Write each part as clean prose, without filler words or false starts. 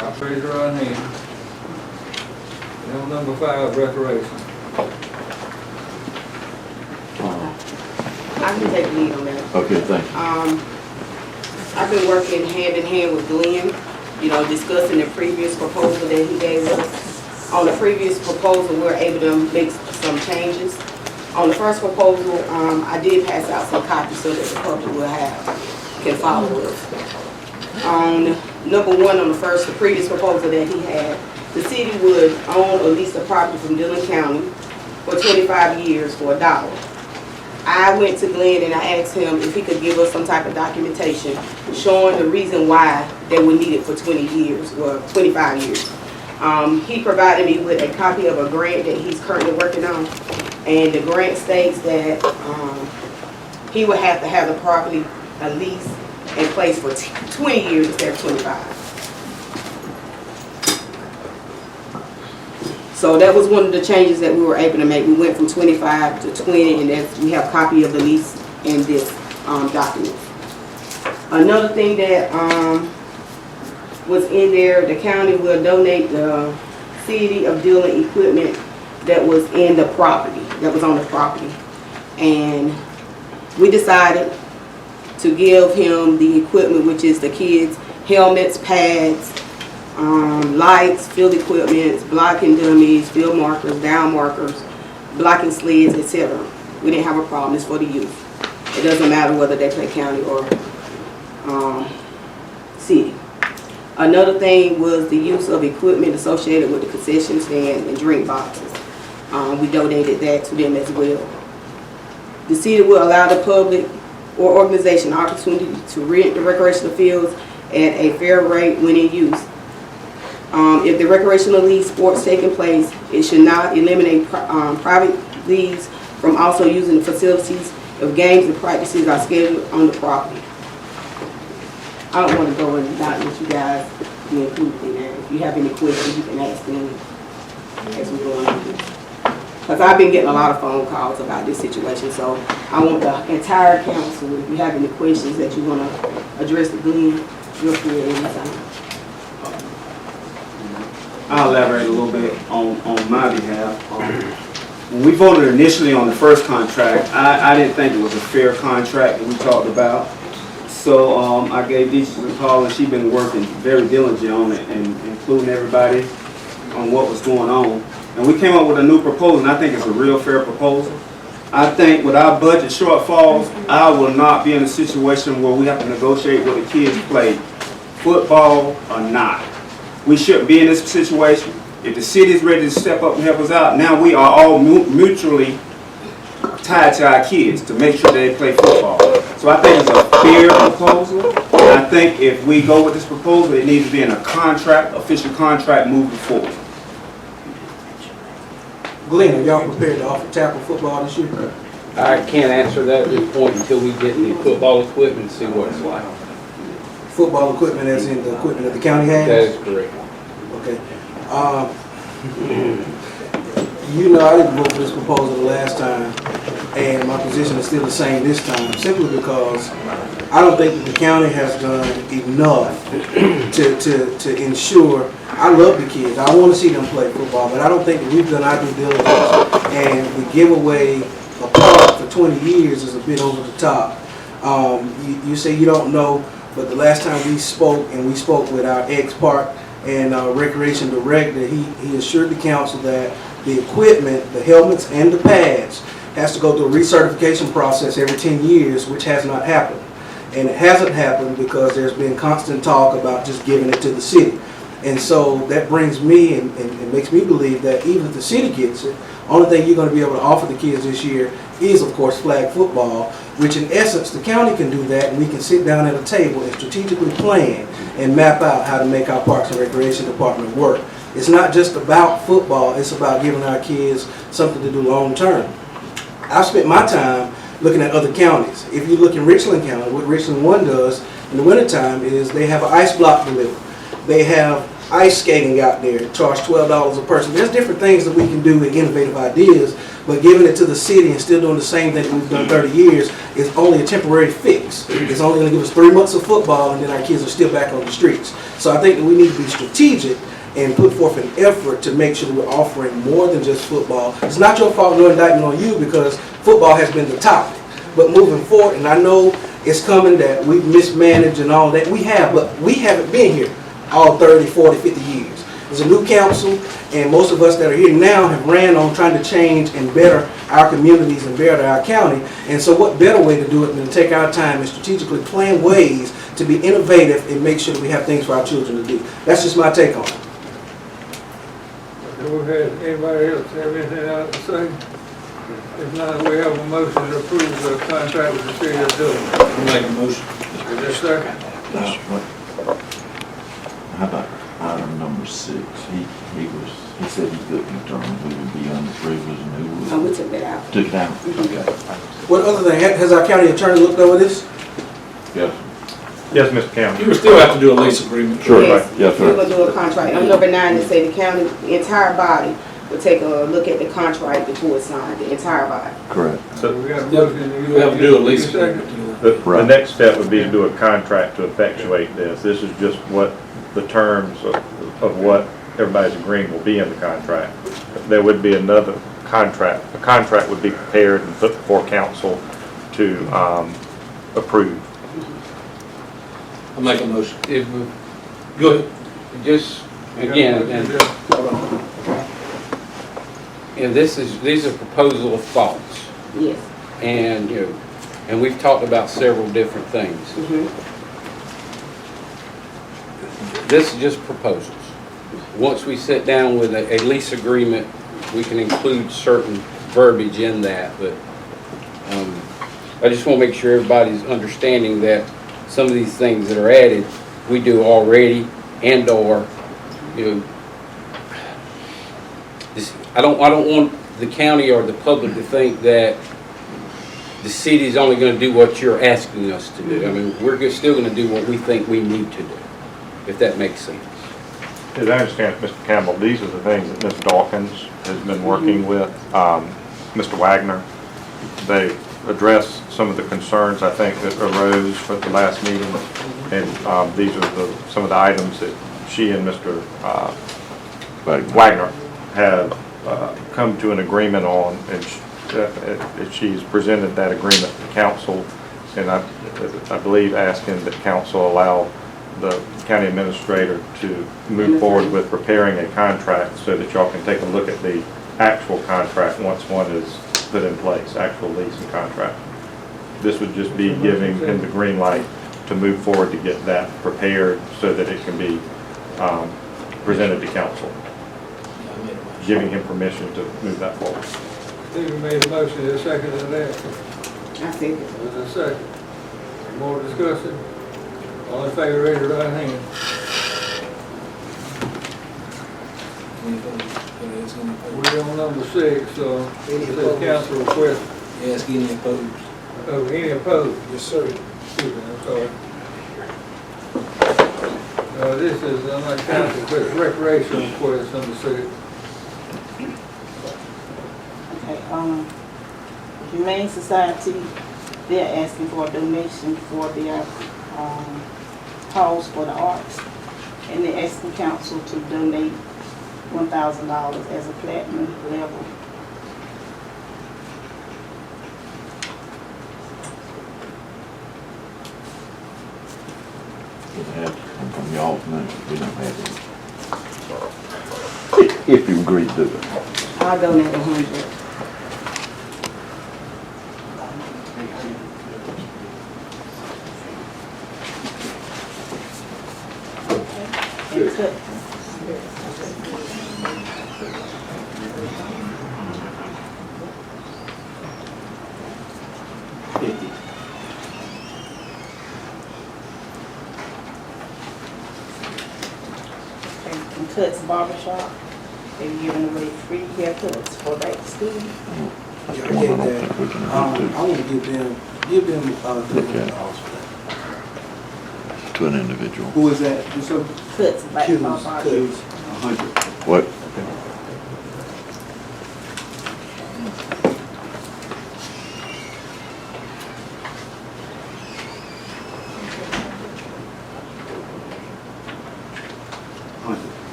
Raise your right hand. Now number 5, recreation. I can take the lead on that. Okay, thank you. I've been working hand in hand with Dillon, discussing the previous proposal that he gave us. On the previous proposal, we were able to make some changes. On the first proposal, I did pass out some copies so that the public can follow us. On number 1, on the previous proposal that he had, the city would own or lease the property from Dillon County for 25 years for $1. I went to Glenn and I asked him if he could give us some type of documentation showing the reason why they would need it for 20 years or 25 years. He provided me with a copy of a grant that he's currently working on, and the grant states that he would have to have the property at least in place for 20 years instead of 25. So that was one of the changes that we were able to make. We went from 25 to 20, and we have a copy of the lease in this document. Another thing that was in there, the county will donate the city of Dillon equipment that was in the property, that was on the property. And we decided to give him the equipment, which is the kids' helmets, pads, lights, field equipment, blocking dummies, field markers, down markers, blocking sleds, etc. We didn't have a problem. It's for the youth. It doesn't matter whether they play county or city. Another thing was the use of equipment associated with the concession stand and drink boxes. We donated that to them as well. The city will allow the public or organization opportunity to rent the recreational fields at a fair rate when in use. If the recreational league sports taking place, it should not eliminate private leagues from also using the facilities if games and practices are scheduled on the property. I don't want to go and not let you guys be included in that. If you have any questions, you can ask them as we go on. Because I've been getting a lot of phone calls about this situation, so I want the entire council, if you have any questions that you want to address to Glenn, you're free at any time. I'll elaborate a little bit on my behalf. When we voted initially on the first contract, I didn't think it was a fair contract that we talked about. So I gave Deisha a call, and she's been working very diligently on it and including everybody on what was going on. And we came up with a new proposal, and I think it's a real fair proposal. I think with our budget shortfalls, I will not be in a situation where we have to negotiate whether kids play football or not. We shouldn't be in this situation. If the city is ready to step up and help us out, now we are all mutually tied to our kids to make sure they play football. So I think it's a fair proposal. And I think if we go with this proposal, it needs to be in a contract, official contract moving forward. Glenn, are y'all prepared to offer tackle football this year? I can't answer that at this point until we get the football equipment and see what it's like. Football equipment as in the equipment that the county has? That is correct. Okay. I didn't vote for this proposal the last time, and my position is still the same this time, simply because I don't think that the county has done enough to ensure. I love the kids. I want to see them play football, but I don't think that we've done our due diligence, and the giveaway a park for 20 years is a bit over the top. You say you don't know, but the last time we spoke with our ex-park and recreation director, he assured the council that the equipment, the helmets and the pads, has to go through a recertification process every 10 years, which has not happened. And it hasn't happened because there's been constant talk about just giving it to the city. And so that brings me and makes me believe that even if the city gets it, only thing you're going to be able to offer the kids this year is, of course, flag football, which in essence the county can do that, and we can sit down at a table and strategically plan and map out how to make our Parks and Recreation Department work. It's not just about football, it's about giving our kids something to do long term. I've spent my time looking at other counties. If you look in Richland County, what Richland 1 does in the wintertime is they have an ice block delivered. They have ice skating out there, charge $12 a person. There's different things that we can do and innovative ideas but giving it to the city and still doing the same thing that we've done 30 years is only a temporary fix. It's only gonna give us 3 months of football and then our kids are still back on the streets. So I think that we need to be strategic and put forth an effort to make sure that we're offering more than just football. It's not your fault, no indictment on you, because football has been the topic. But moving forward, and I know it's coming that we've mismanaged and all that, we have, but we haven't been here all 30, 40, 50 years. There's a new council, and most of us that are here now have ran on trying to change and better our communities and better our county. And so what better way to do it than to take our time and strategically plan ways to be innovative and make sure that we have things for our children to do. That's just my take on it. Do we have, anybody else have anything else to say? If not, we have a motion to approve the contract with the city of Dillon. Make a motion. Is there a second? How about item number 6? He said he couldn't determine who would be under privileged and who Oh, would. we took that out. Took it out? Okay. What other thing, has our county attorney looked over this? Yes. Yes, Mr. Campbell. You would still have to do a lease agreement. Sure. Yes, Yes, sir. we're gonna do a contract. On number 9, it say the county, the entire body will take a look at the contract before it's signed, the entire body. Correct. So we got a motion. You have to do a lease Second. agreement. The Right. next step would be to do a contract to effectuate this. This is just what the terms of what everybody's agreeing will be in the contract. There would be another contract. A contract would be prepared and put before council to approve. I'll make a motion. If, Go ahead. just, again, and these are proposal of thoughts. Yes. And, and we've talked about several different things. Mhm. This is just proposals. Once we sit down with a lease agreement, we can include certain verbiage in that, but I just want to make sure everybody's understanding that some of these things that are added, we do already, and/or, I don't want the county or the public to think that the city's only going to do what you're asking us to do. I mean, we're still going to do what we think we need to do, if that makes sense. As I understand it, Mr. Campbell, these are the things that Ms. Dawkins has been working with Mr. Wagner. They addressed some of the concerns, I think, that arose at the last meeting, and these are some of the items that she and Mr. Wagner have come to an agreement on, and she's presented that agreement to council, and I believe asking that council allow the county administrator to move forward with preparing a contract so that y'all can take a look at the actual contract once one is put in place, actual lease and contract. This would just be giving him the green light to move forward to get that prepared so that it can be presented to council, giving him permission to move that forward. Stephen made a motion, is there a second to that? I think it. There's a second. More discussion? All in favor, raise your right hand. We're on number 6, so Any it says opposed? council request. Ask any opposed. Oh, any opposed? Yes, sir. Excuse me, I'm sorry. This is, unlike council, but recreational request number 6. Okay, Humane Society, they're asking for a donation for their, cause for the arts. And they're asking council to donate $1,000 as a platinum level. It had to come from y'all's money. We don't have it. If you agree to do it. I'll donate 100. And cut. And Cuts Barbershop, they're giving away free haircuts for back to school. Yeah, I One get I don't that. think we can I do want to give them $300 for that. to an individual. Who is that? Who's up? Cuts back Cues, barbershop. cues. 100. What?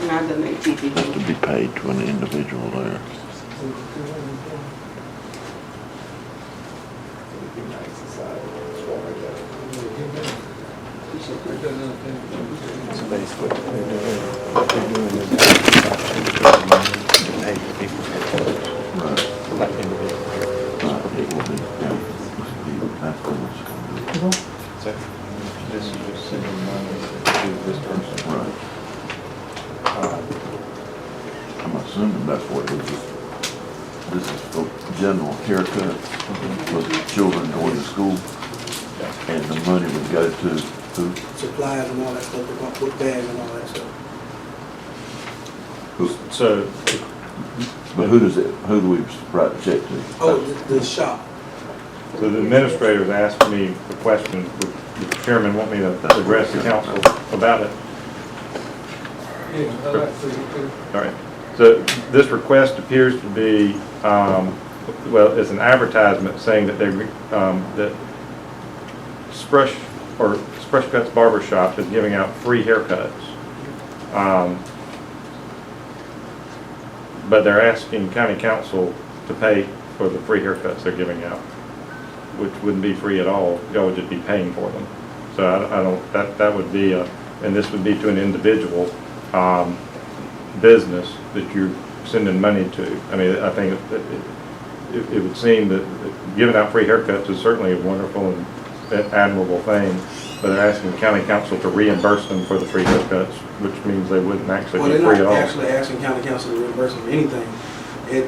And I donate Has to $50. be paid to an individual there. So basically, what they're doing is pay for people, Right. like individuals. Right, it will be, yeah, that's what it's gonna do. So this is just sending money to this person. Right. I'm assuming that's what it is. This is for general haircuts for children going to school. And the money would go to who? Supplies and all that stuff, the book bag and all that stuff. So, But who does it, who do we write the check to? Oh, the shop. so the administrators asked me the question, would the chairman want me to address the council about it? Yeah, I like for you to. All right, so this request appears to be, well, it's an advertisement saying that that Fresh Cuts Barber Shop is giving out free haircuts. But they're asking county council to pay for the free haircuts they're giving out, which wouldn't be free at all, y'all would just be paying for them. So I don't, that would be and this would be to an individual, business that you're sending money to. I mean, I think it would seem that giving out free haircuts is certainly a wonderful and admirable thing, but they're asking county council to reimburse them for the free haircuts, which means they wouldn't actually Well, be they're free at not all. actually asking county council to reimburse them for anything.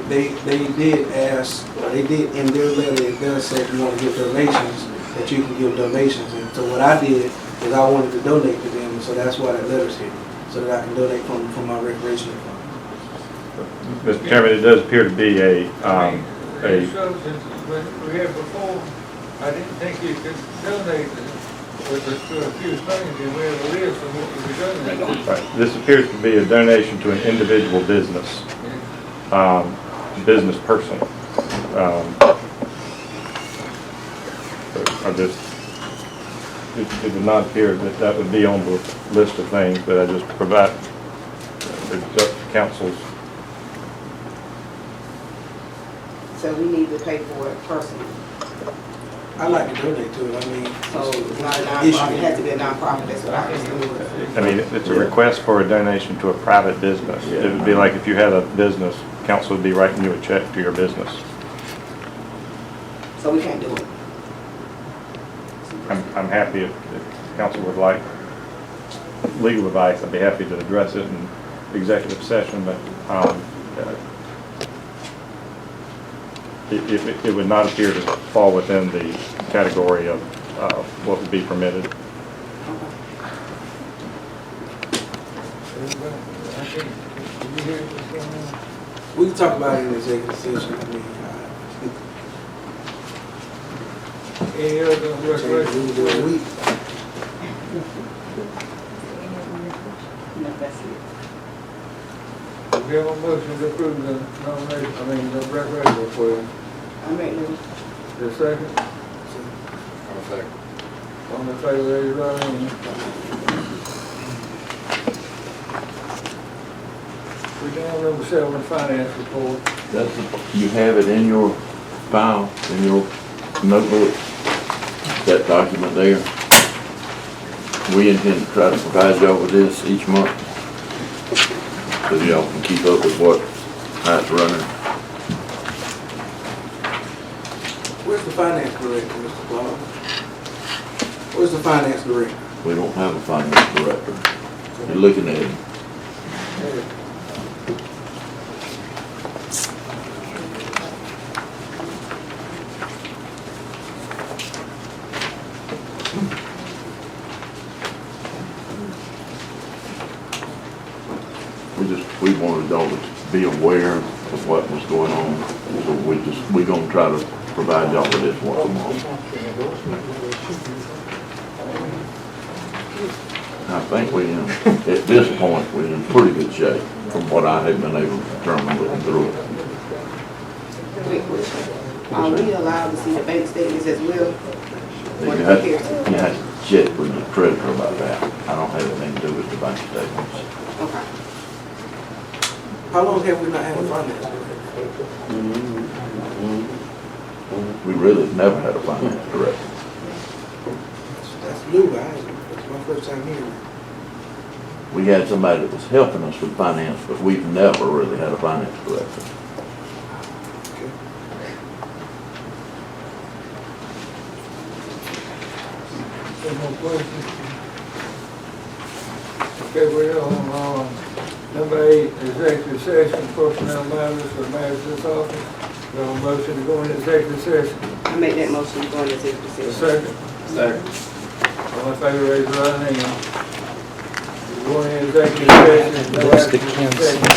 They did ask, they did in their letter, it does say if you want to give donations, that you can give donations. And so what I did is I wanted to donate to them, so that's why that letter's here, so that I can donate from my recreational fund. Mr. Chairman, it does appear to be It shows that when we had before, I didn't think you could donate with us to a few things, and we have a list of what we donate. right, this appears to be a donation to an individual business, business person. It would not appear that that would be on the list of things, but I just provide the council's. So we need to pay for it personally. I like to donate to it, I mean. So it's not a issue. nonprofit, it has to be a nonprofit, that's what I understand. I mean, it's a request for a donation to a private business. It would be like if you had a business, council would be writing you a check to your business. So we can't do it. I'm happy if council would like legal advice, I'd be happy to address it in executive session, but it would not appear to fall within the category of what would be permitted. We can talk about it in executive session, I mean, Any other change the recreation? rules every week. No, that's it. We have a motion to approve the nomination, the recreation request. I make the, The second, on the favor, raise your right hand. We down number 7, finance report. That's, you have it in your file, in your notebook, that document there. We intend to try to provide y'all with this each month, so y'all can keep up with how it's running. Where's the finance director, Mr. Clark? Where's the finance director? We don't have a finance director. You're looking at him. We wanted y'all to be aware of what was going on, so we're gonna try to provide y'all with this once a month. I think at this point, we're in pretty good shape, from what I have been able to determine looking through it. quick question. Are we allowed to see the bank statements as well? You have to check with the treasurer about that. I don't have anything to do with the bank statements. Okay. How long have we not had a finance director? We really never had a finance director. That's new, that's my first time hearing it. We had somebody that was helping us with finance, but we've never really had a finance director. Okay. Any more questions? Okay, we're on, number 8, executive session, personnel matters for matters of this office. We have a motion to go into executive session. I make that motion to go into executive A session. second. All in favor, raise your right hand. We're going into executive session. That's the council.